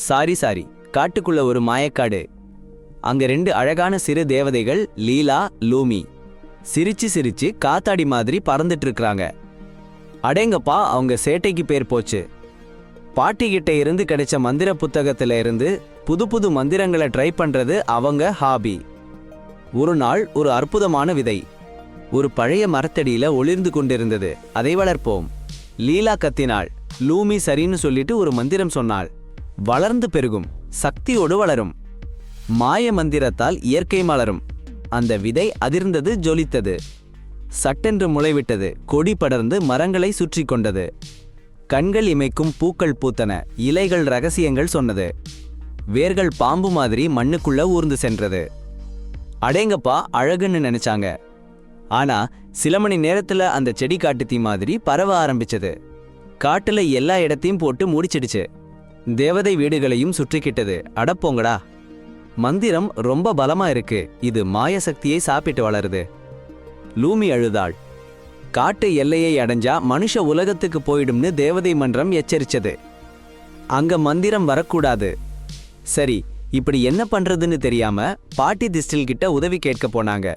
Sorry, காட்டுக்குள்ள ஒரு மாயக்காடு. அங்க 2 அழகான சிறு தேவதைகள் லீலா, லூமி சிரிச்சு சிரிச்சு காத்தாடி மாதிரி பறந்துட்டு இருக்காங்க. அடேங்கப்பா, அவங்க சேட்டைக்கு பேர் போச்சு. பாட்டி கிட்ட இருந்து கிடைச்ச மந்திர புத்தகத்துல இருந்து புது புது மந்திரங்களை ட்ரை பண்றது அவங்க ஹாபி. ஒரு நாள் ஒரு அற்புதமான விதை ஒரு பழைய மரத்தடியில ஒளிர்ந்து கொண்டிருந்தது. அதை வளர்ப்போம். லீலா கத்தினாள். லூமி சரின்னு சொல்லிட்டு ஒரு மந்திரம் சொன்னாள். வளர்ந்து பெருகும், சக்தியோடு வளரும், மாய மந்திரத்தால் இயற்கை மலரும். அந்த விதை அதிர்ந்தது, ஜொலித்தது. சட்டென்று முளைவிட்டது, கொடி படர்ந்து மரங்களை சுற்றி கொண்டது. கண்கள் இமைக்கும் பூக்கள் பூத்தன, இலைகள் ரகசியங்கள் சொன்னது. வேர்கள் பாம்பு மாதிரி மண்ணுக்குள்ள ஊர்ந்து சென்றது. அடேங்கப்பா, அழகுன்னு நினைச்சாங்க. ஆனா சில மணி நேரத்துல அந்த செடி காட்டுத்தீ மாதிரி பரவ ஆரம்பிச்சது. காட்டுல எல்லா இடத்தையும் போட்டு மூடிச்சிடுச்சு. தேவதை வீடுகளையும் சுற்றிக்கிட்டது. அடப்போங்கடா, மந்திரம் ரொம்ப பலமா இருக்கு, இது மாய சக்தியை சாப்பிட்டு வளருது. லூமி அழுதாள். காட்டு எல்லையை அடைஞ்சா மனுஷ உலகத்துக்கு போயிடும்னு தேவதை மன்றம் எச்சரிச்சது. அங்க மந்திரம் வரக்கூடாது. சரி, இப்படி என்ன பண்றதுன்னு தெரியாம பாட்டி திஸ்டில் கிட்ட உதவி கேட்க போனாங்க.